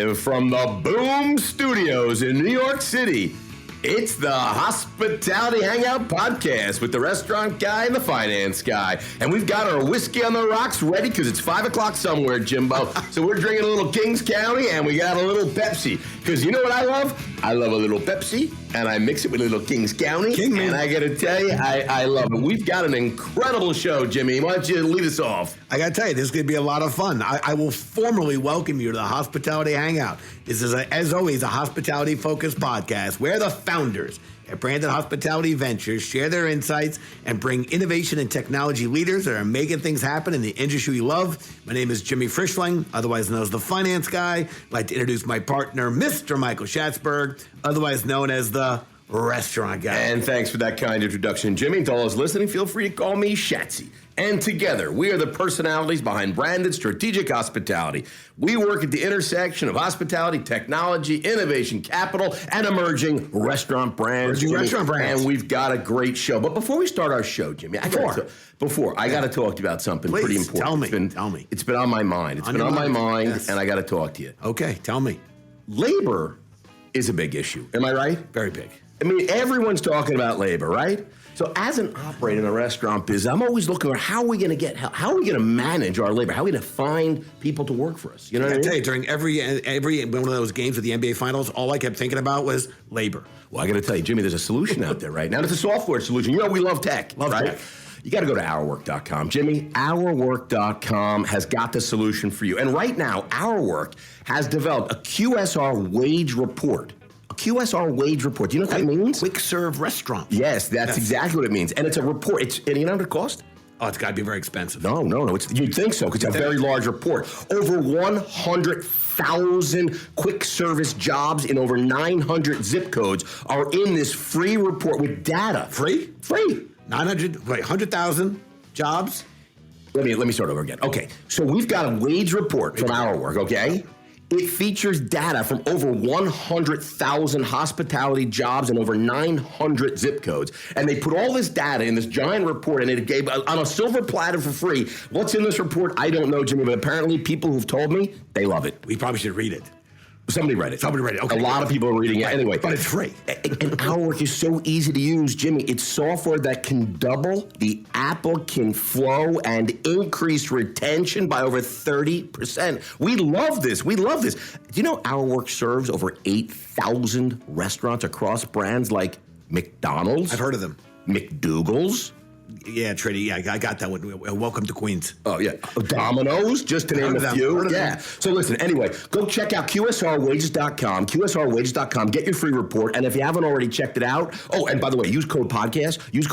Live from the Boom Studios in New York City, it's the Hospitality Hangout Podcast with the restaurant guy and the finance guy. And we've got our whiskey on the rocks ready because it's 5 o'clock somewhere, Jimbo. So we're drinking a little Kings County and we got a little Pepsi. Because you know what I love? I love a little Pepsi and I mix it with a little Kings County. And I got to tell you, I love it. We've got an incredible show, Jimmy. Why don't you lead us off? I got to tell you, this is going to be a lot of fun. I will formally welcome you to the Hospitality Hangout. This is, as always, a hospitality-focused podcast where the founders at Branded Hospitality Ventures share their insights and bring innovation and technology leaders that are making things happen in the industry you love. My name is Jimmy Frischling, otherwise known as the finance guy. I'd like to introduce my partner, Mr. Michael Schatzberg, otherwise known as the restaurant guy. And thanks for that kind introduction, Jimmy. To all those listening, feel free to call me Shatsy. And together, we are the personalities behind Branded Strategic Hospitality. We work at the intersection of hospitality, technology, innovation, capital, and emerging restaurant brands. And we've got a great show. But before we start our show, Jimmy, I got to talk to you about something pretty important. Tell me. It's been on my mind. It's been on my mind, yes. And I got to talk to you. Okay, tell me. Labor is a big issue. Am I right? Very big. I mean, everyone's talking about labor, right? So as an operator in a restaurant business, I'm always looking for how are we going to manage our labor? How are we going to find people to work for us? You know what I mean? Tell you, during every one of those games of the NBA Finals, all I kept thinking about was labor. Well, I got to tell you, Jimmy, there's a solution out there right now. It's a software solution. You know, we love tech, right? Tech. You got to go to OurWork.com. Jimmy, OurWork.com has got the solution for you. And right now, OurWork has developed a QSR wage report. QSR wage report. Do you know what that means? Quick serve restaurant. Yes, that's exactly what it means. And it's a report. And you know what it costs? Oh, it's got to be very expensive. No. You'd think so because it's a very large report. Over 100,000 quick service jobs in over 900 zip codes are in this free report with data. Free? 100,000 jobs? Let me start over again. Okay, so we've got a wage report from OurWork, okay? It features data from over 100,000 hospitality jobs and over 900 zip codes. And they put all this data in this giant report, and it gave on a silver platter for free. What's in this report? I don't know, Jimmy, but apparently people who've told me, they love it. We probably should read it. Somebody read it. Okay. A lot of people are reading it anyway. But it's free. And OurWork is so easy to use, Jimmy. It's software that can double the applicant flow and increase retention by over 30%. We love this. Do you know OurWork serves over 8,000 restaurants across brands like McDonald's? I've heard of them. McDougal's? Yeah, Trinity. Yeah, I got that one. Welcome to Queens. Oh, yeah. Domino's, just to name a few. Yeah. So listen, anyway, go check out QSRwages.com, QSRwages.com. Get your free report. And if you haven't already checked it out, and by the way, use code podcast. You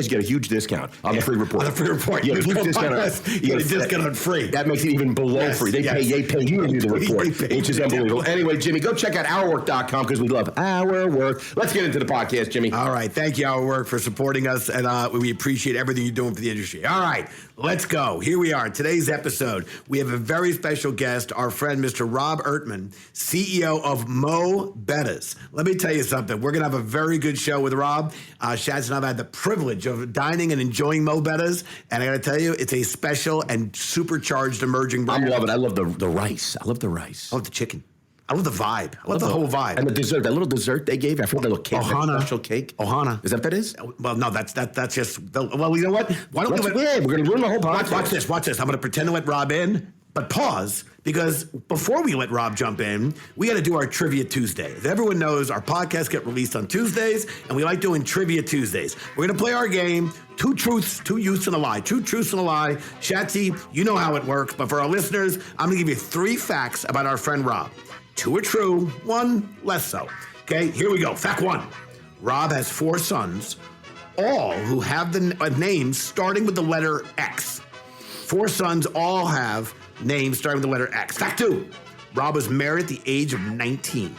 get a huge discount on the free report. On the free report. You get a huge discount. You get a discount on free. That makes it even below free. They pay you to do the report, which is unbelievable. Anyway, Jimmy, go check out OurWork.com because we love Our Work. Let's get into the podcast, Jimmy. All right. Thank you, OurWork, for supporting us. And we appreciate everything you're doing for the industry. All right, let's go. Here we are. Today's episode, we have a very special guest, our friend, Mr. Rob Ertmann, CEO of Mo Bettahs. Let me tell you something. We're going to have a very good show with Rob. Shaz and I have had the privilege of dining and enjoying Mo Bettahs, and I got to tell you, it's a special and supercharged emerging brand. I love it. I love the rice. I love the rice. I love the chicken. I love the vibe. I love the whole vibe. And the dessert, that little dessert they gave, I forgot that little cake. Ohana. Special cake. Ohana. Is that what that is? Well, no, that's just, well, you know what? Why don't we're going to ruin the whole podcast. Watch this. I'm going to pretend to let Rob in, but pause, because before we let Rob jump in, we got to do our Trivia Tuesday. As everyone knows, our podcasts get released on Tuesdays, and we like doing Trivia Tuesdays. We're going to play our game, Two Truths, Two Youths, and a Lie. Two Truths and a Lie. Shatsy, you know how it works, but for our listeners, I'm going to give you 3 facts about our friend Rob. 2 are true, 1 less so. Okay, here we go. Fact 1. Rob has 4 sons, all who have the names starting with the letter X. 4 sons all have names starting with the letter X. Fact 2. Rob was married at the age of 19.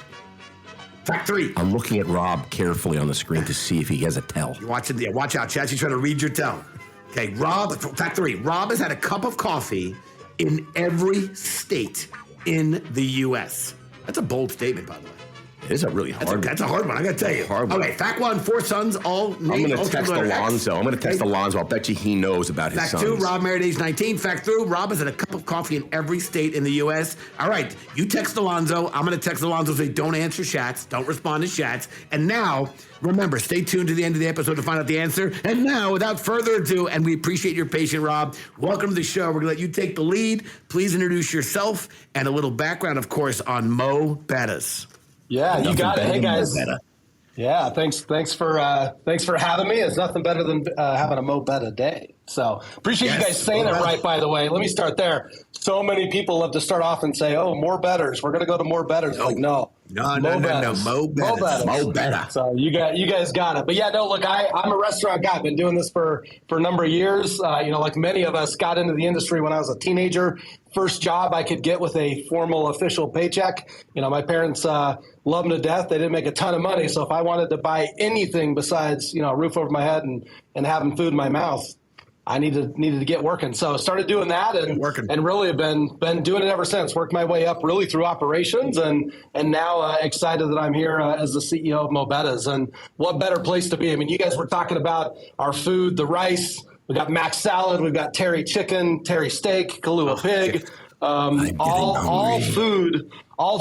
Fact 3. I'm looking at Rob carefully on the screen to see if he has a tell. You're watching, yeah, watch out, Chad. You're trying to read your tell. Okay, fact 3. Rob has had a cup of coffee in every state in the U.S. That's a bold statement, by the way. It's a really hard one. That's a hard one, I got to tell you. Hard one. Okay, fact one, 4 sons, all named. I'm going to text Alonzo. I'll bet you he knows about his sons. Fact 2, Rob married age 19. Fact 3, Rob has had a cup of coffee in every state in the U.S. All right, you text Alonzo. I'm going to text Alonzo, say don't answer chats. Don't respond to chats. And now, remember, stay tuned to the end of the episode to find out the answer. And now, without further ado, and we appreciate your patience, Rob, welcome to the show. We're going to let you take the lead. Please introduce yourself and a little background, of course, on Mo Bettahs. Yeah, you got it. Hey, guys. Yeah, thanks for having me. It's nothing better than having a Mo Bettah day. So appreciate you guys saying it right, by the way. Let me start there. So many people love to start off and say, oh, more Bettahs. We're going to go to more Bettahs. No. Like, no. No. Mo Bettahs. Mo Bettah. So you guys got it. But yeah, no, look, I'm a restaurant guy. I've been doing this for a number of years. Like many of us got into the industry when I was a teenager. First job I could get with a formal official paycheck. My parents love them to death. They didn't make a ton of money. So if I wanted to buy anything besides, a roof over my head and having food in my mouth, I needed to get working. So I started doing that and really have been doing it ever since. Worked my way up really through operations and now excited that I'm here as the CEO of Mo Bettahs. And what better place to be? I mean, you guys were talking about our food, the rice. We got mac salad. We've got terry chicken, terry steak, Kahlua pig. All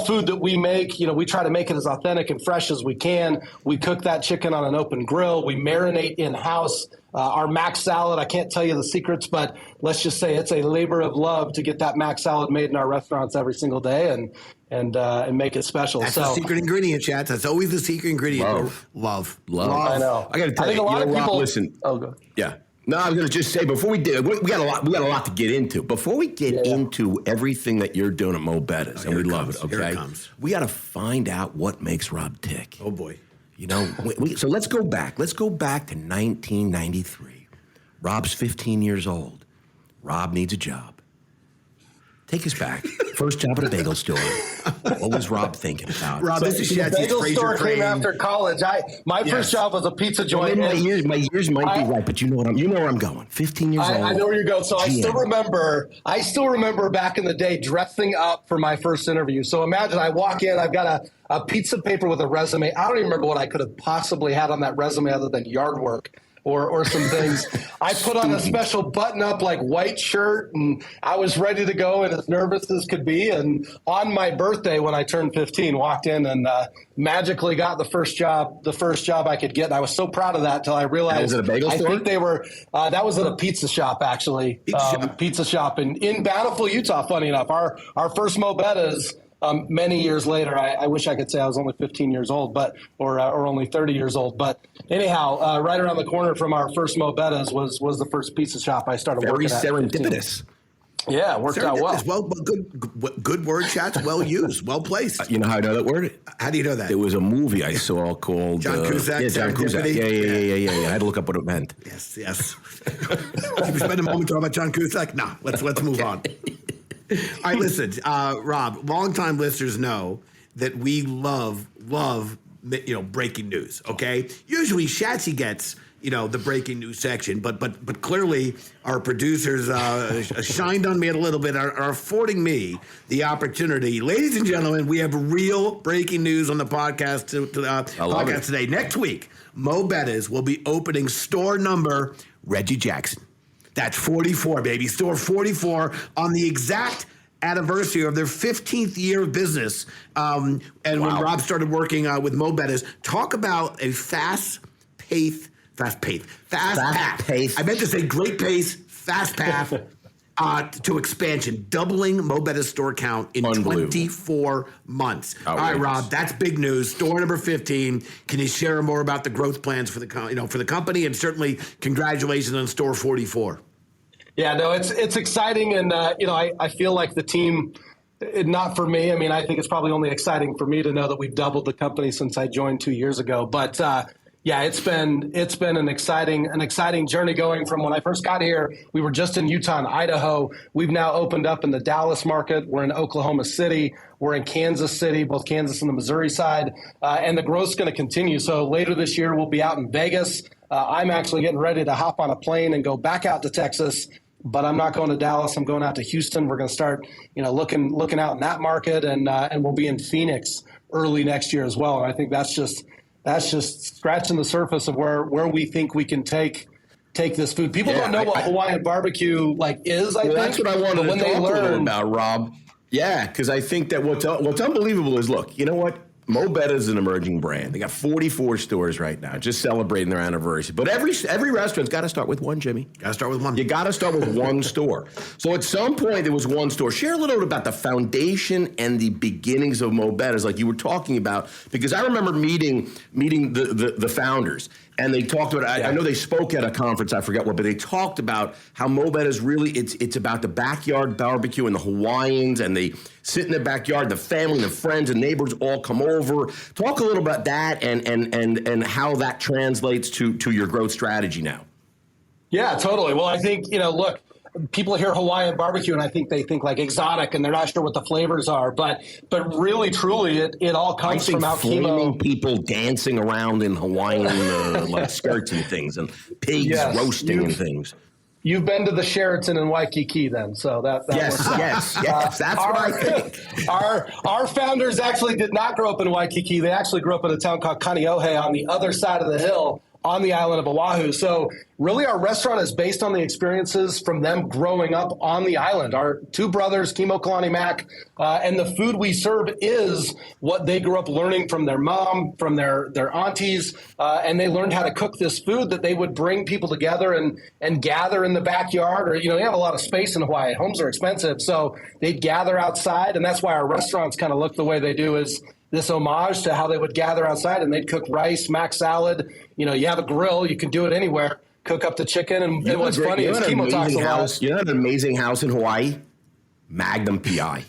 food that we make, we try to make it as authentic and fresh as we can. We cook that chicken on an open grill. We marinate in-house. Our mac salad, I can't tell you the secrets, but let's just say it's a labor of love to get that mac salad made in our restaurants every single day and make it special. That's the secret ingredient, chat. That's always the secret ingredient. Love. I know. I got to tell you, a lot of people listen. Oh, go. Yeah. No, I was going to just say before we did, we got a lot to get into. Before we get into everything that you're doing at Mo Bettahs, and we love it. Okay, here it comes. We got to find out what makes Rob tick. Oh boy, so let's go back. Let's go back to 1993. Rob's 15 years old. Rob needs a job. Take us back. First job at a bagel store. What was Rob thinking about? Rob, this is the bagel store came after college. My first job was a pizza joint. My years might be right, but you know where I'm going. 15 years old. I know where you're going. So I still remember back in the day dressing up for my first interview. So imagine I walk in, I've got a pizza paper with a resume. I don't even remember what I could have possibly had on that resume other than yard work. Or some things. I put on a special button-up like white shirt, and I was ready to go and as nervous as could be. And on my birthday, when I turned 15, walked in and magically got the first job I could get. And I was so proud of that until I realized. Was it a bagel store? I think they were. That was at a pizza shop actually. Pizza shop in Bountiful, Utah. Funny enough, our first Mo Bettahs. Many years later, I wish I could say I was only 15 years old, or only 30 years old. But anyhow, right around the corner from our first Mo Bettahs was the first pizza shop I started working at. Very serendipitous. Yeah, it worked out well. Well, good word, chats. Well used, well placed. You know how I know that word? How do you know that? There was a movie I saw called John Cusack. Yeah, John Cusack. Yeah. I had to look up what it meant. Yes. Should we spend a moment talking about John Cusack? No, let's move on. All right, listen, Rob, longtime listeners know that we love, breaking news, okay? Usually Shatsy gets, the breaking news section, but clearly our producers shined on me a little bit, are affording me the opportunity. Ladies and gentlemen, we have real breaking news on the podcast today. Next week, Mo Bettahs will be opening store number Reggie Jackson. That's 44, baby. Store 44 on the exact anniversary of their 15th year of business. When Rob started working with Mo Bettahs, talk about a fast pace. I meant to say great pace, fast path to expansion, doubling Mo Bettahs store count in 24 months. Outrageous. All right, Rob, that's big news. Store number 15. Can you share more about the growth plans for the company, and certainly congratulations on store 44? Yeah, no, it's exciting, and I feel like the team. Not for me. I mean, I think it's probably only exciting for me to know that we've doubled the company since I joined 2 years ago. But yeah, it's been an exciting journey going from when I first got here. We were just in Utah and Idaho. We've now opened up in the Dallas market. We're in Oklahoma City. We're in Kansas City, both Kansas and the Missouri side, and the growth's going to continue. So later this year, we'll be out in Vegas. I'm actually getting ready to hop on a plane and go back out to Texas. But I'm not going to Dallas. I'm going out to Houston. We're going to start, looking out in that market, and we'll be in Phoenix early next year as well. And I think that's just scratching the surface of where we think we can take this food. People don't know what Hawaiian barbecue is. I think that's what I wanted to talk a little about, Rob. Yeah, because I think that what's unbelievable is, look, you know what? Mo Bettahs is an emerging brand. They got 44 stores right now, just celebrating their anniversary. But every restaurant's got to start with one, Jimmy. Got to start with one. You got to start with one store. So at some point, there was one store. Share a little bit about the foundation and the beginnings of Mo Bettahs, like you were talking about, because I remember meeting the founders. And they talked about, I know they spoke at a conference, I forget what, but they talked about how Mo Bettahs really, it's about the backyard barbecue and the Hawaiians, and they sit in the backyard, the family, the friends and neighbors all come over. Talk a little about that and how that translates to your growth strategy now. Yeah, totally. Well, I think, look, people hear Hawaiian barbecue and I think they think exotic and they're not sure what the flavors are, but really, truly, it all comes from how flaming people dancing around in Hawaiian skirts and things, and pigs roasting and things. You've been to the Sheraton in Waikiki, then, so that yes, that's what I think. Our founders actually did not grow up in Waikiki. They actually grew up in a town called Kaneohe on the other side of the hill on the island of Oahu. So really our restaurant is based on the experiences from them growing up on the island. Our two brothers, Kimo, Kalani, Mac, and the food we serve is what they grew up learning from their mom, from their aunties, and they learned how to cook this food that they would bring people together and gather in the backyard. Or, they have a lot of space in Hawaii. Homes are expensive, so they'd gather outside, and that's why our restaurants kind of look the way they do, is this homage to how they would gather outside and they'd cook rice, mac salad. You have a grill, you can do it anywhere. Cook up the chicken, and what's funny is Kimo talks a lot. You know an amazing house in Hawaii? Magnum PI.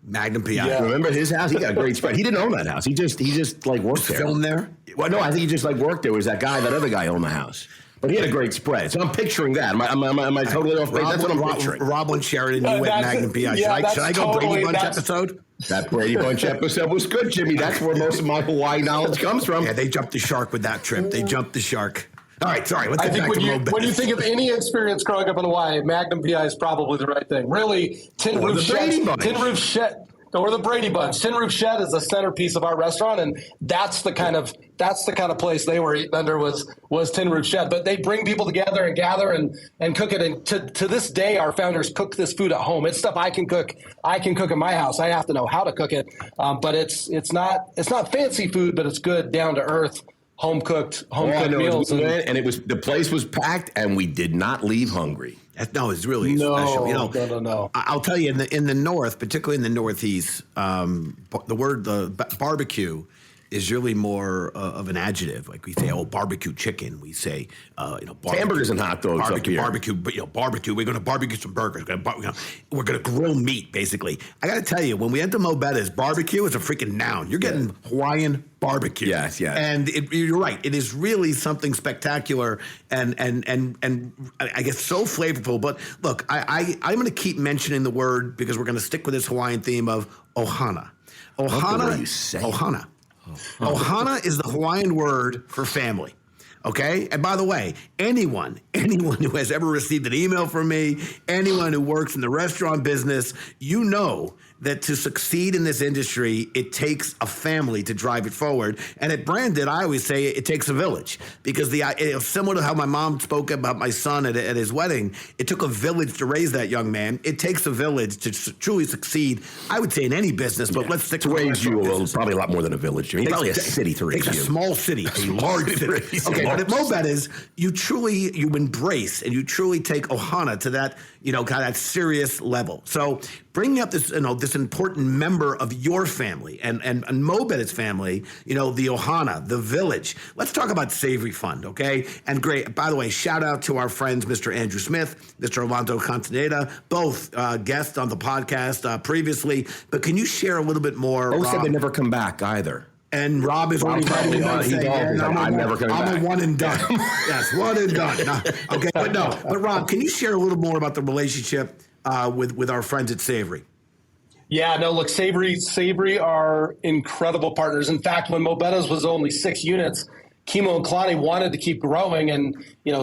Magnum PI. Yeah. Remember his house? He got a great spread. He didn't own that house. He just worked there. Filmed there? Well, no, I think he just worked there. It was that other guy owned the house. But he had a great spread. So I'm picturing that. Am I totally off base? That's what I'm picturing. Rob and Sheridan, you went Magnum PI. Should I go Brady Bunch episode? That Brady Bunch episode was good, Jimmy. That's where most of my Hawaii knowledge comes from. Yeah, they jumped the shark with that trip. They jumped the shark. All right, sorry. Let's get back to Mo Bettahs. When you think of any experience growing up in Hawaii, Magnum PI is probably the right thing. Really, tin roof shed. Or the Brady Bunch. Tin Roof Shed is the centerpiece of our restaurant, and that's the kind of place they were eating under was Tin Roof Shed. But they bring people together and gather and cook it. And to this day, our founders cook this food at home. It's stuff I can cook. I can cook in my house. I have to know how to cook it. But it's not fancy food, but it's good, down to earth, home cooked meals. And the place was packed, and we did not leave hungry. No, it's really special. No. I'll tell you, in the north, particularly in the northeast, the word barbecue is really more of an adjective. Like we say, barbecue chicken. We say, barbecue, hamburgers and hot dogs. Barbecue. We're going to barbecue some burgers. We're going to grill meat. Basically, I got to tell you, when we enter Mo Bettahs, barbecue is a freaking noun. You're getting Hawaiian barbecue. Yes. And you're right. It is really something spectacular and I guess so flavorful. But look, I'm going to keep mentioning the word because we're going to stick with this Hawaiian theme of ohana. Ohana. Ohana is the Hawaiian word for family. Okay? And by the way, anyone who has ever received an email from me, anyone who works in the restaurant business, you know that to succeed in this industry, it takes a family to drive it forward. And at Branded, I always say it takes a village because similar to how my mom spoke about my son at his wedding, it took a village to raise that young man. It takes a village to truly succeed, I would say, in any business, but let's stick to raise you probably a lot more than a village. Probably a city to raise you. It's a small city, a large city. Okay, but at Mo Bettahs, you embrace and you truly take ohana to that, kind of that serious level. So bringing up this, this important member of your family and Mo Bettahs family, the ohana, the village. Let's talk about Savory Fund, okay? And great, by the way, shout out to our friends, Mr. Andrew Smith, Mr. Orlando Contaneda, both guests on the podcast previously. But can you share a little bit more? Rob said they never come back either. And Rob is already I'm never coming back. I'm a one and done. Yes, one and done. No, okay, but Rob, can you share a little more about the relationship with our friends at Savory? Yeah, no, look, Savory are incredible partners. In fact, when Mo Bettahs was only 6 units, Kimo and Kalani wanted to keep growing, and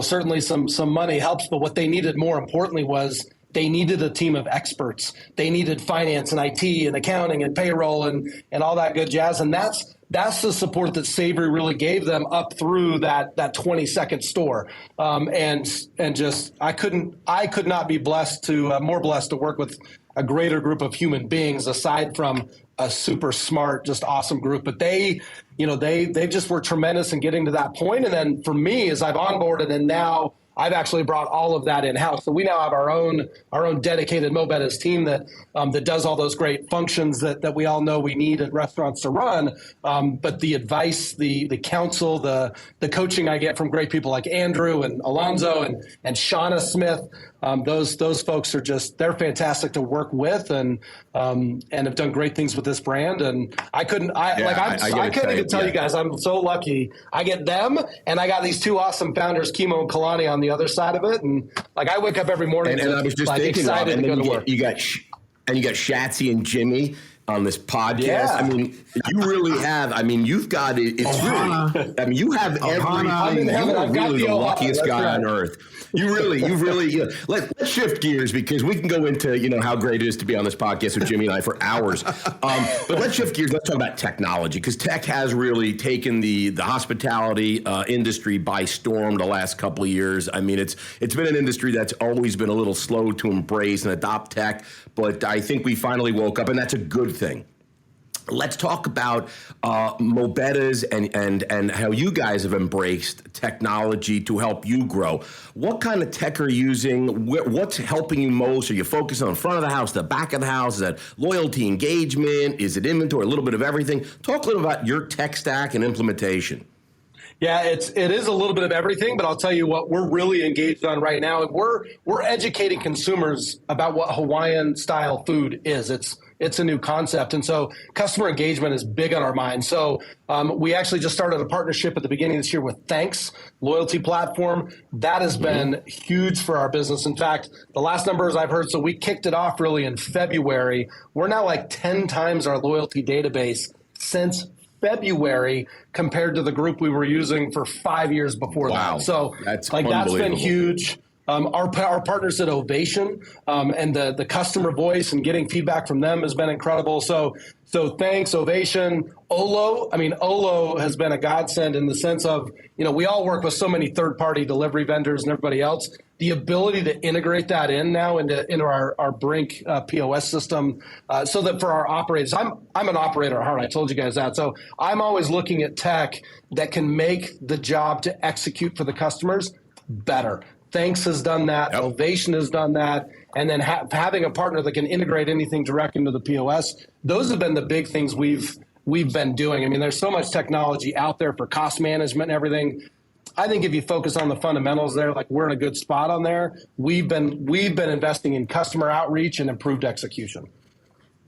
certainly some money helps. But what they needed more importantly was they needed a team of experts. They needed finance and IT and accounting and payroll and all that good jazz. And that's the support that Savory really gave them up through that 20-second store. And just I could not be more blessed to work with a greater group of human beings aside from a super smart, just awesome group. But they just were tremendous in getting to that point. And then for me, as I've onboarded and now I've actually brought all of that in-house. So we now have our own dedicated Mo Bettahs team that does all those great functions that we all know we need at restaurants to run. But the advice, the counsel, the coaching I get from great people like Andrew and Alonzo and Shauna Smith, those folks are they're fantastic to work with and have done great things with this brand. And I can't even tell you guys, I'm so lucky. I get them and I got these two awesome founders, Kimo and Kalani, on the other side of it. And like, I wake up every morning and I was just thinking, excited Rob, to go to work. You got Shatsy and Jimmy on this podcast. Yeah. I mean, you really have. I mean, you've got it. It's really. I mean, you have everything. You are really the luckiest guy on earth. You've really. Let's shift gears because we can go into how great it is to be on this podcast with Jimmy and I for hours. But let's shift gears. Let's talk about technology because tech has really taken the hospitality industry by storm the last couple of years. I mean, it's been an industry that's always been a little slow to embrace and adopt tech, but I think we finally woke up, and that's a good thing. Let's talk about Mo Bettahs and how you guys have embraced technology to help you grow. What kind of tech are you using? What's helping you most? Are you focusing on front of the house, the back of the house? Is that loyalty, engagement? Is it inventory? A little bit of everything? Talk a little about your tech stack and implementation. Yeah, it is a little bit of everything, but I'll tell you what we're really engaged on right now. We're educating consumers about what Hawaiian style food is. It's a new concept, and so customer engagement is big on our mind. So we actually just started a partnership at the beginning of this year with Thanks loyalty platform. That has been huge for our business. In fact, the last numbers I've heard, so we kicked it off really in February. We're now like 10 times our loyalty database since February compared to the group we were using for 5 years before that. So that's been huge. Our partners at Ovation and the customer voice and getting feedback from them has been incredible. So thanks, Ovation. Olo has been a godsend in the sense of, we all work with so many third-party delivery vendors and everybody else. The ability to integrate that in now into our Brink POS system so that for our operators, I'm an operator at heart. I told you guys that. So I'm always looking at tech that can make the job to execute for the customers better. Thanks has done that. Yep. Ovation has done that. And then having a partner that can integrate anything direct into the POS, those have been the big things we've been doing. I mean, there's so much technology out there for cost management and everything. I think if you focus on the fundamentals there, like we're in a good spot on there. We've been investing in customer outreach and improved execution.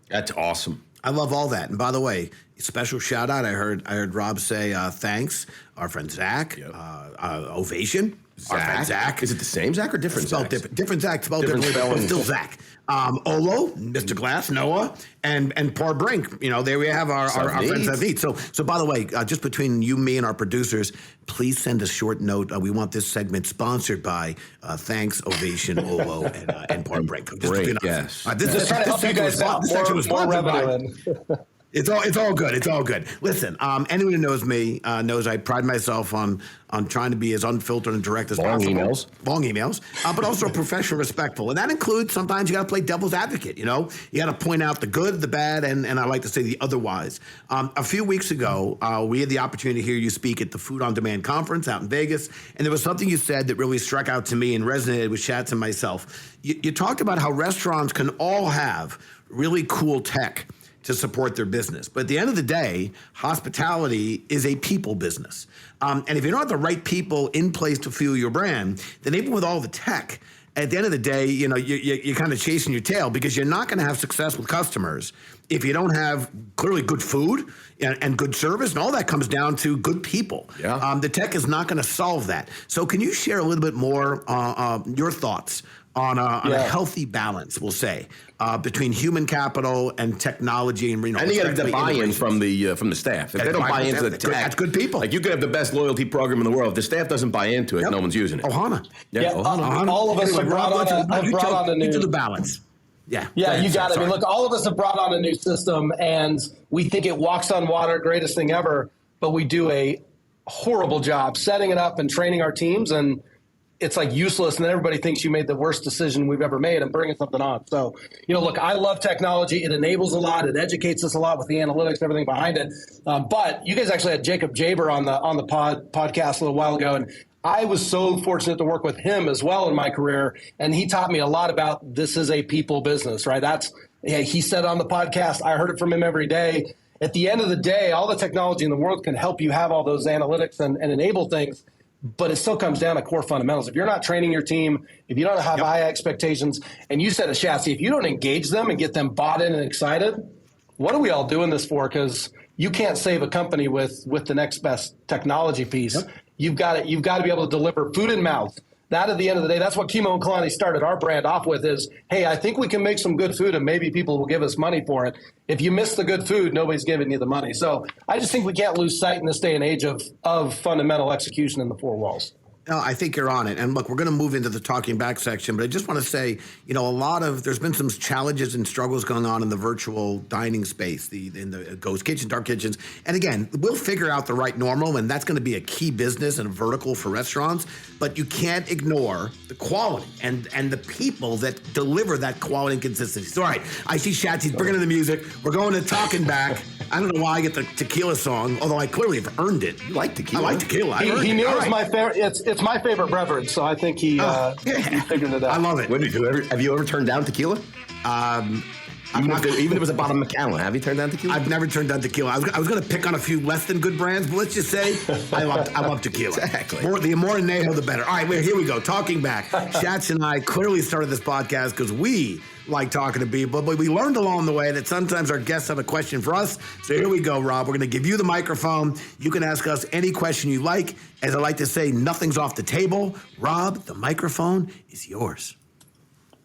That's awesome. I love all that. And by the way, special shout out. I heard Rob say thanks. Our friend Zach, Ovation. Our friend Zach. Is it the same Zach or different Zach? Different Zach, spelled differently, but still Zach. Olo, Mr. Glass, Noah, and poor Brink. There we have our friends that eat. So by the way, just between you, me, and our producers, please send a short note. We want this segment sponsored by Thanks, Ovation, Olo, and poor Brink. Yes. Just trying to help you guys out. More revenue. It's all good. It's all good. Listen, anyone who knows me knows I pride myself on trying to be as unfiltered and direct as possible. Long emails, but also professional, respectful. And that includes sometimes you got to play devil's advocate, You got to point out the good, the bad, and I like to say the otherwise. A few weeks ago, we had the opportunity to hear you speak at the Food on Demand conference out in Vegas, and there was something you said that really struck out to me and resonated with Shatz and myself. You talked about how restaurants can all have really cool tech to support their business. But at the end of the day, hospitality is a people business. And if you don't have the right people in place to fuel your brand, then even with all the tech, at the end of the day, you're kind of chasing your tail because you're not going to have success with customers if you don't have clearly good food and good service, and all that comes down to good people. Yeah. The tech is not going to solve that. So can you share a little bit more your thoughts on a healthy balance, we'll say, between human capital and technology and and you got to buy-in from the staff. If they don't buy into the tech, that's good people. Like you could have the best loyalty program in the world. If the staff doesn't buy into it, no one's using it. Ohana. Ohana. All of us have brought on a new... the balance. Yeah, you got it. I mean, look, all of us have brought on a new system, and we think it walks on water, greatest thing ever, but we do a horrible job setting it up and training our teams, and it's like useless, and then everybody thinks you made the worst decision we've ever made and bringing something on. So, look, I love technology. It enables a lot. It educates us a lot with the analytics and everything behind it. But you guys actually had Jacob Jaber on the podcast a little while ago, and I was so fortunate to work with him as well in my career, and he taught me a lot about this is a people business, right? He said on the podcast, I heard it from him every day. At the end of the day, all the technology in the world can help you have all those analytics and enable things, but it still comes down to core fundamentals. If you're not training your team, if you don't have high expectations, and you said a chassis, if you don't engage them and get them bought in and excited, what are we all doing this for? Because you can't save a company with the next best technology piece. Yep. You've got to be able to deliver food in mouth. That at the end of the day, that's what Kimo and Kalani started our brand off with is, hey, I think we can make some good food and maybe people will give us money for it. If you miss the good food, nobody's giving you the money. So I just think we can't lose sight in this day and age of fundamental execution in the four walls. No, I think you're on it. And look, we're going to move into the talking back section, but I just want to say, there's been some challenges and struggles going on in the virtual dining space, in the ghost kitchen, dark kitchens. And again, we'll figure out the right normal, and that's going to be a key business and a vertical for restaurants. But you can't ignore the quality and the people that deliver that quality and consistency. So, all right, I see Shatz, he's bringing in the music. We're going to talking back. I don't know why I get the tequila song, although I clearly have earned it. You like tequila? I like tequila. He knew it was my favorite. It's my favorite beverage, so I think he figured it out. I love it. Have you ever turned down tequila? Even if it was a bottom Macallan, have you turned down tequila? I've never turned down tequila. I was going to pick on a few less than good brands, but let's just say I love tequila. Exactly. The more añejo, the better. All right, here we go. Talking back. Shatz and I clearly started this podcast because we like talking to people, but we learned along the way that sometimes our guests have a question for us. So here we go, Rob. We're going to give you the microphone. You can ask us any question you like. As I like to say, nothing's off the table. Rob, the microphone is yours.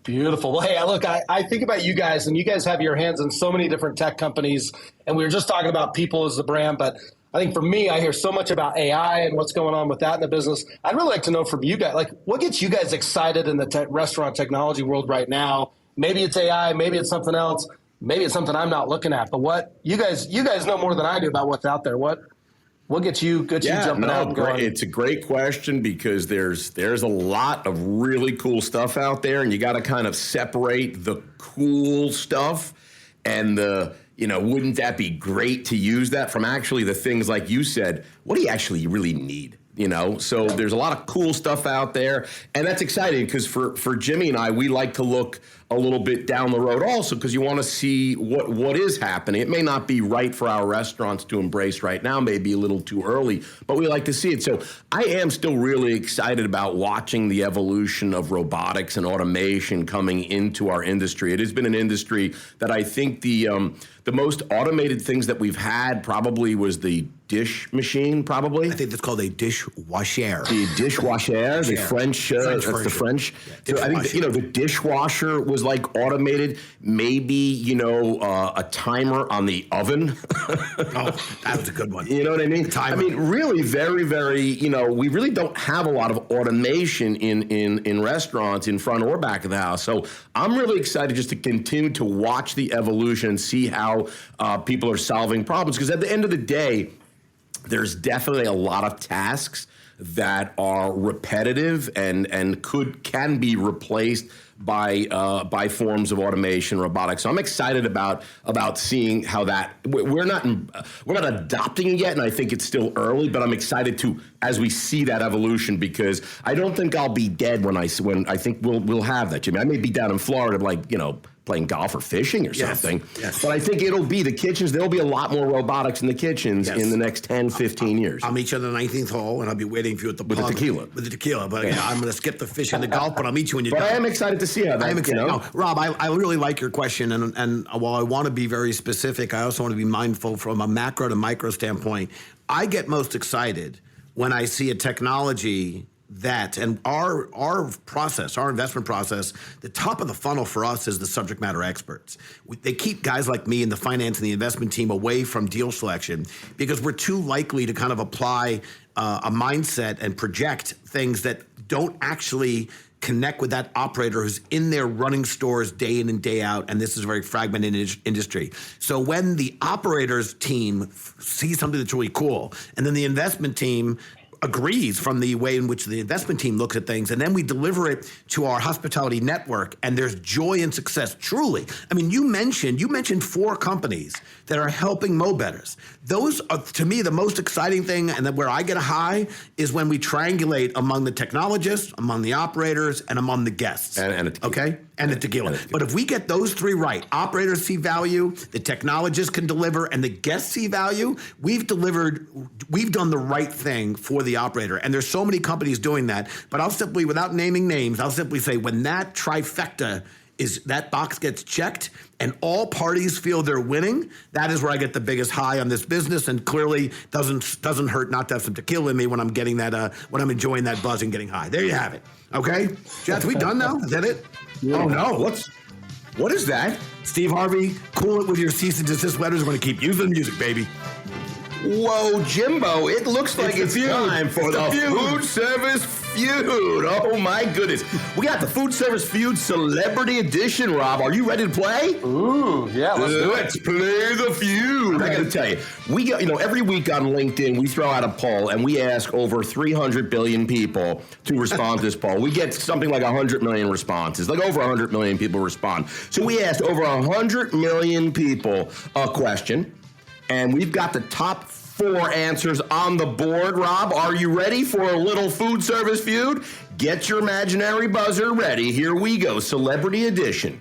Beautiful. Well, hey, look, I think about you guys, and you guys have your hands in so many different tech companies, and we were just talking about people as the brand, but I think for me, I hear so much about AI and what's going on with that in the business. I'd really like to know from you guys, like, what gets you guys excited in the restaurant technology world right now? Maybe it's AI, maybe it's something else, maybe it's something I'm not looking at, but what you guys know more than I do about what's out there. What gets you jumping out and going? It's a great question because there's a lot of really cool stuff out there, and you got to kind of separate the cool stuff and wouldn't that be great to use that from actually the things like you said, what do you actually really need? So there's a lot of cool stuff out there, and that's exciting because for Jimmy and I, we like to look a little bit down the road also because you want to see what is happening. It may not be right for our restaurants to embrace right now, maybe a little too early, but we like to see it. So I am still really excited about watching the evolution of robotics and automation coming into our industry. It has been an industry that I think the most automated things that we've had probably was the dish machine, probably. I think that's called a dishwasher. The dishwasher, the French, that's the French. Yeah, so I think, the dishwasher was like automated. Maybe, a timer on the oven. Oh, that was a good one. You know what I mean? Timer. I mean, really very, very, we really don't have a lot of automation in restaurants in front or back of the house. So I'm really excited just to continue to watch the evolution and see how people are solving problems. Because at the end of the day, there's definitely a lot of tasks that are repetitive and can be replaced by forms of automation, robotics. So I'm excited about seeing how that we're not adopting it yet, and I think it's still early. But I'm excited as we see that evolution because I don't think I'll be dead when I think we'll have that, Jimmy. I may be down in Florida, playing golf or fishing or something. Yes. But I think it'll be the kitchens. There'll be a lot more robotics in the kitchens in the next 10, 15 years. I'll meet you on the 19th hole, and I'll be waiting for you at the With pub. the tequila. With the tequila. But I'm going to skip the fish and the golf, but I'll meet you when you're done. done. I am excited to see how that, I am excited. No, Rob, I really like your question. And while I want to be very specific, I also want to be mindful from a macro to micro standpoint. I get most excited when I see a technology that, and our process, our investment process, the top of the funnel for us is the subject matter experts. They keep guys like me in the finance and the investment team away from deal selection because we're too likely to kind of apply a mindset and project things that don't actually connect with that operator who's in there running stores day in and day out, and this is a very fragmented industry. So when the operators team sees something that's really cool, and then the investment team agrees from the way in which the investment team looks at things, and then we deliver it to our hospitality network, and there's joy and success, truly. I mean, you mentioned 4 companies that are helping Mo Bettahs. Those are, to me, the most exciting thing, and then where I get a high is when we triangulate among the technologists, among the operators, and among the guests. And the tequila. Okay? And the tequila. But if we get those 3 right, operators see value, the technologists can deliver, and the guests see value, we've done the right thing for the operator. And there's so many companies doing that. But I'll simply, without naming names, I'll simply say when that trifecta is, that box gets checked and all parties feel they're winning, that is where I get the biggest high on this business, and clearly doesn't hurt not to have some tequila in me when I'm getting that, when I'm enjoying that buzz and getting high. There you have it. Okay? Jets, we done now? Is that it? Yeah. Oh no, what is that? Steve Harvey, cool it with your cease and desist letters. We're going to keep using the music, baby. Whoa, Jimbo, it looks like it's time for the food service feud. Oh, my goodness. We got the food service feud celebrity edition, Rob. Are you ready to play? Ooh, yeah, let's play the feud. I got to tell you, we got, every week on LinkedIn, we throw out a poll, and we ask over 300 billion people to respond to this poll. We get something like 100 million responses, like over 100 million people respond. So we asked over 100 million people a question, and we've got the top 4 answers on the board. Rob, are you ready for a little food service feud? Get your imaginary buzzer ready. Here we go. Celebrity edition.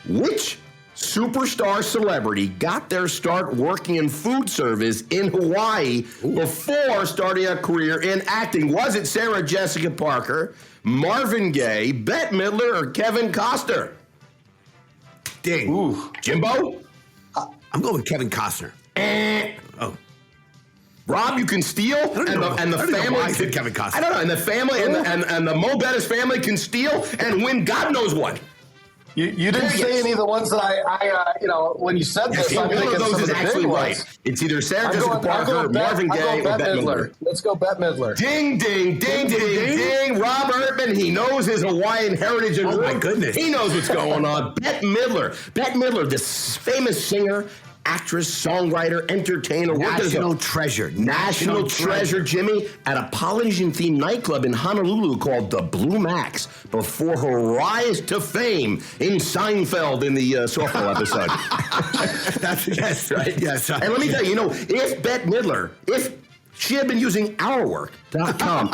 Which superstar celebrity got their start working in food service in Hawaii before starting a career in acting? Was it Sarah Jessica Parker, Marvin Gaye, Bette Midler, or Kevin Costner? Ding. Ooh. Jimbo? I'm going with Kevin Costner. Oh. Rob, you can steal, and the family. I said Kevin Costner. I don't know, and the family and the Mo Bettahs family can steal and win God knows what. You didn't say any of the ones that I when you said this, I'm one of those is actually right. It's either Sarah Jessica Parker, Marvin Gaye, or Bette Midler. Let's go Bette Midler. Ding, ding, ding, ding, ding. Rob Ertmann, he knows his Hawaiian heritage. And my goodness. He knows what's going on. Bette Midler. Bette Midler, this famous singer, actress, songwriter, entertainer. National treasure. National treasure, Jimmy, at a Polynesian-themed nightclub in Honolulu called the Blue Max before her rise to fame in Seinfeld in the softball episode. Yes, right. Yes. And let me tell you, if Bette Midler, if she had been using ourwork.com,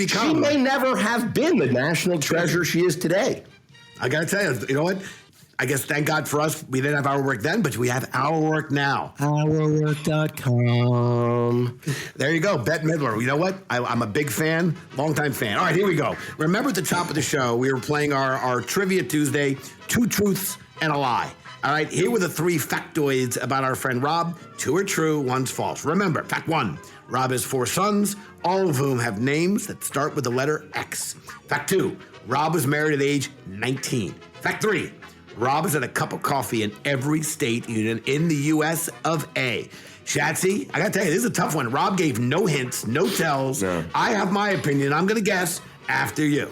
she may never have been the national treasure she is today. I got to tell you, you know what? I guess thank God for us, we didn't have Our Work then, but we have Our Work now. Ourwork.com. There you go, Bette Midler. You know what? I'm a big fan, longtime fan. All right, here we go. Remember at the top of the show, we were playing our Trivia Tuesday, 2 truths and a lie. All right, here were the 3 factoids about our friend Rob. 2 are true, 1's false. Remember, fact 1, Rob has 4 sons, all of whom have names that start with the letter X. Fact 2, Rob was married at age 19. Fact 3, Rob has had a cup of coffee in every state union in the U.S. of A. Shatsy, I got to tell you, this is a tough one. Rob gave no hints, no tells. No. I have my opinion. I'm going to guess after you.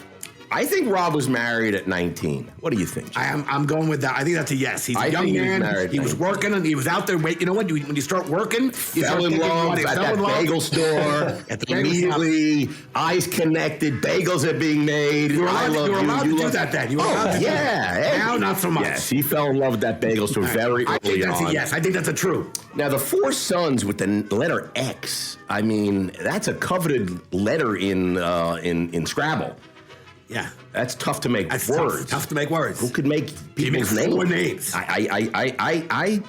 I think Rob was married at 19. What do you think? I'm going with that. I think that's a yes. He's a young man. He was working and he was out there. Wait, you know what? When you start working, you fell in love at that bagel store. Immediately, eyes connected. Bagels are being made. You were allowed to do that then. Yeah. Now, not so much. Yes, he fell in love with that bagel store very early on. I think that's a yes. I think that's a true. Now, the 4 sons with the letter X, I mean, that's a coveted letter in Scrabble. Yeah, that's tough to make words. Tough to make words. Who could make people's names? 4 names. I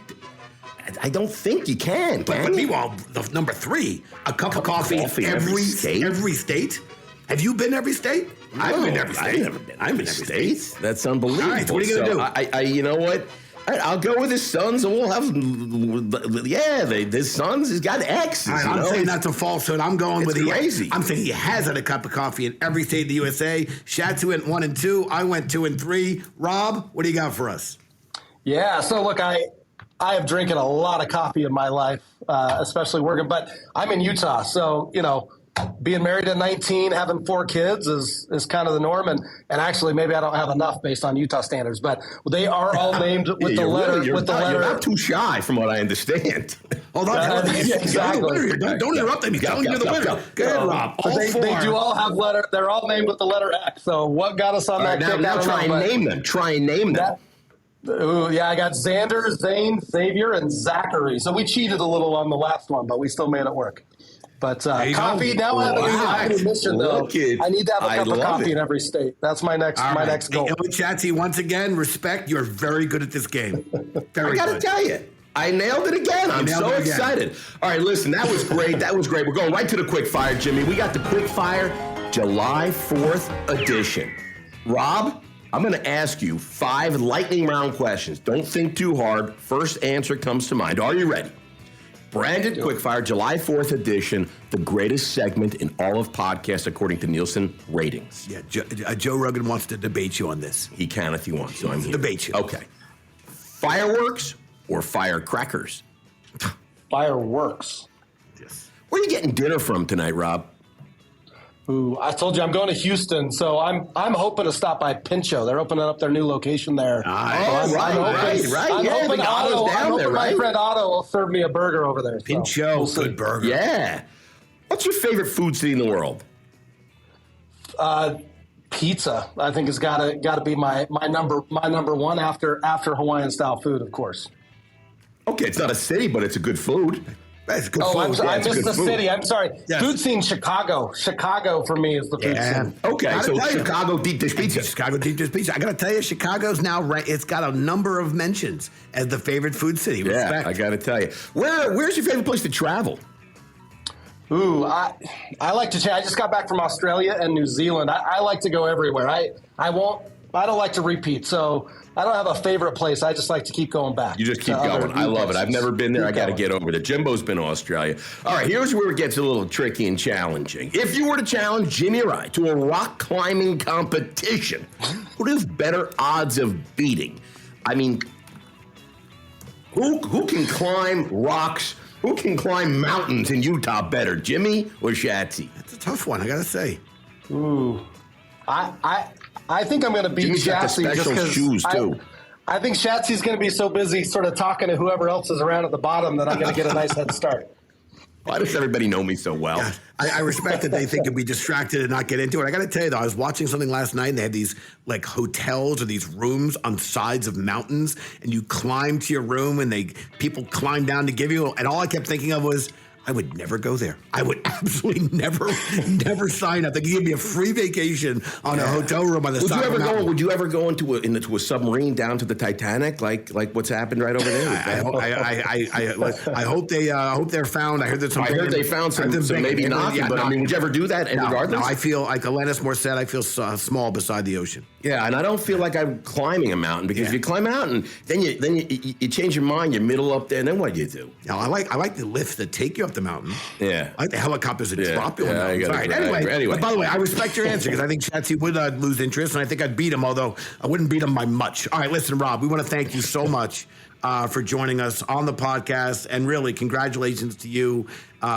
don't think you can. But meanwhile, the number 3, a cup of coffee every state. Have you been every state? No, I've been every state. I've never been every state. That's unbelievable. All right, what are you gonna do? You know what? All right, I'll go with his sons, and we'll have, his sons. He's got X's. I'm saying that's a falsehood. I'm going It's with crazy. I'm saying he has had a cup of coffee in every state of the USA. Shatsy went 1 and 2. I went 2 and 3. Rob, what do you got for us? Yeah, so look, I have drinking a lot of coffee in my life, especially working, but I'm in Utah, so, being married at 19, having 4 kids is kind of the norm, and actually maybe I don't have enough based on Utah standards, but they are all named with the letter. You're with the letter. You're not too shy, from what I understand. Hold on. Exactly. Don't interrupt them. He's telling you the winner. Go ahead, Rob. They do all have letter. They're all named with the letter X. So what got us on that? Now try and name them. Try and name them. Ooh, yeah, I got Xander, Zane, Xavier, and Zachary. So we cheated a little on the last one, but we still made it work. But coffee, now I have an admission, though. I need to have a cup of coffee in every state. That's my next goal. Shatsy, once again, respect. You're very good at this game. I got to tell you. I nailed it again. I'm so excited. All right, listen, that was great. We're going right to the quick fire, Jimmy. We got the quick fire July 4th edition. Rob, I'm going to ask you 5 lightning round questions. Don't think too hard. First answer comes to mind. Are you ready? Branded Quickfire, July 4th edition, the greatest segment in all of podcasts according to Nielsen ratings. Yeah, Joe Rogan wants to debate you on this. He can if he wants, so I'm here. Debate you. Okay. Fireworks or firecrackers? Fireworks. Yes. Where are you getting dinner from tonight, Rob? Ooh, I told you I'm going to Houston, so I'm hoping to stop by Pincho. They're opening up their new location there. Right. I'm hoping my friend Otto will serve me a burger over there. Pincho, good burger. Yeah. What's your favorite food city in the world? Pizza, I think, has got to be my number one after Hawaiian style food, of course. Okay, it's not a city, but it's a good food. That's good food. I missed the city. I'm sorry. Yes. Food scene, Chicago. Chicago for me is the food scene. Okay, so Chicago deep dish pizza. Chicago deep dish pizza. I got to tell you, Chicago's now it's got a number of mentions as the favorite food city. Respect. Yeah, I got to tell you. Where's your favorite place to travel? Ooh, I like to. I just got back from Australia and New Zealand. I like to go everywhere. I don't like to repeat, so I don't have a favorite place. I just like to keep going back. You just keep going. I love it. I've never been there. I got to get over there. Jimbo's been to Australia. All right, here's where it gets a little tricky and challenging. If you were to challenge Jimmy or I to a rock climbing competition, who do you have better odds of beating? I mean, who can climb rocks? Who can climb mountains in Utah better, Jimmy or Shatsy? That's a tough one, I got to say. Ooh, I think I'm going to beat Jimmy's got the special shoes, too. I think Shatsy's going to be so busy sort of talking to whoever else is around at the bottom that I'm going to get a nice head start. Why does everybody know me so well? Yeah, I respect that they think you'll be distracted and not get into it. I got to tell you, though, I was watching something last night, and they had these, like, hotels or these rooms on sides of mountains, and you climb to your room, and people climb down to give you, and all I kept thinking of was, I would never go there. I would absolutely never sign up. They could give me a free vacation on a hotel room on the side of a mountain. Would you ever go into a submarine down to the Titanic, like what's happened right over there? I hope they're found. I heard that I heard they found some maybe not. But I mean, would you ever do that? Regardless, no. I feel like Alanis Morissette. I feel small beside the ocean. Yeah, and I don't feel like I'm climbing a mountain because if you climb a mountain, then you change your mind. You middle up there, and then what do you do? Now, I like the lifts that take you up the mountain. Yeah. I like the helicopters that drop you on the mountain. Right. Anyway, but by the way, I respect your answer because I think Shatsy would lose interest, and I think I'd beat him, although I wouldn't beat him by much. All right, listen, Rob, we want to thank you so much for joining us on the podcast, and really, congratulations to you,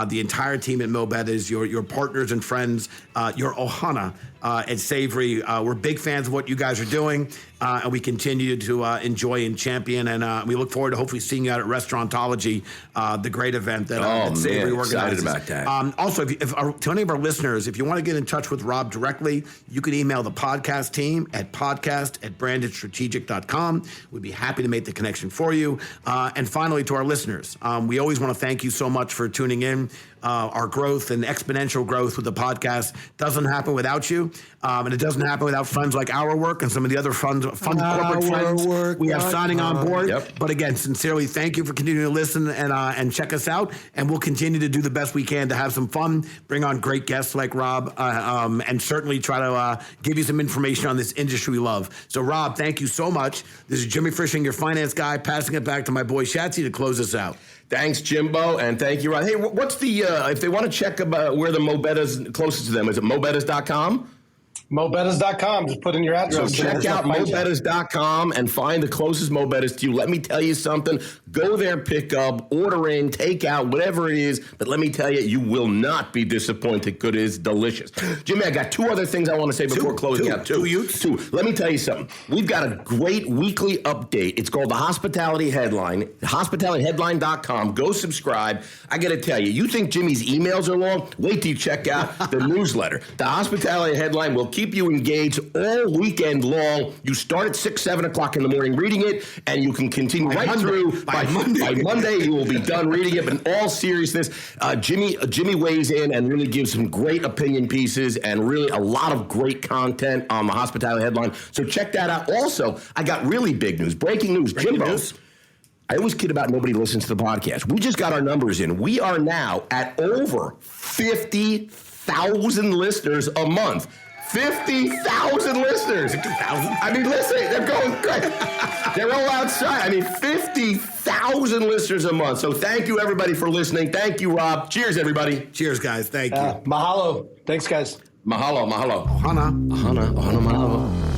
the entire team at Mo Bettahs, your partners and friends, your ohana at Savory. We're big fans of what you guys are doing, and we continue to enjoy and champion, and we look forward to hopefully seeing you out at Restaurantology, the great event that Savory organizes. Excited about that. Also, to any of our listeners, if you want to get in touch with Rob directly, you can email the podcast team at podcast@brandedstrategic.com. We'd be happy to make the connection for you. And finally, to our listeners, we always want to thank you so much for tuning in. our growth and exponential growth with the podcast doesn't happen without you. And it doesn't happen without friends like our work and some of the other fun corporate friends we have signing on board. Yep. But again, sincerely, thank you for continuing to listen and check us out. And we'll continue to do the best we can to have some fun, bring on great guests like Rob, and certainly try to give you some information on this industry we love. So, Rob, thank you so much. This is Jimmy Frisching, your finance guy, passing it back to my boy Shatsy to close us out. Thanks, Jimbo, and thank you, Rob. Hey, what's the, if they want to check about where the Mo Bettahs closest to them, is it mobettas.com? MoBettahs.com. Just put in your address. So check out MoBettahs.com and find the closest Mo Bettahs to you. Let me tell you something. Go there, pick up, order in, take out, whatever it is. But let me tell you, you will not be disappointed. Good is delicious. Jimmy, I got two other things I want to say before closing out. Two. Let me tell you something. We've got a great weekly update. It's called the Hospitality Headline, hospitalityheadline.com. Go subscribe. I got to tell you, you think Jimmy's emails are long? Wait till you check out the newsletter. The Hospitality Headline will keep you engaged all weekend long. You start at 6, 7 o'clock in the morning reading it, and you can continue through. By Monday, you will be done reading it. But in all seriousness, Jimmy weighs in and really gives some great opinion pieces and really a lot of great content on the Hospitality Headline. So check that out. Also, I got really big news, breaking news. Jimbo, I always kid about nobody listens to the podcast. We just got our numbers in. We are now at over 50,000 listeners a month. 50,000 listeners. 50,000? I mean, listen, they're going great. They're all outside. I mean, 50,000 listeners a month. So thank you, everybody, for listening. Thank you, Rob. Cheers, everybody. Cheers, guys. Thank you. Mahalo. Thanks, guys. Mahalo. Ohana, mahalo.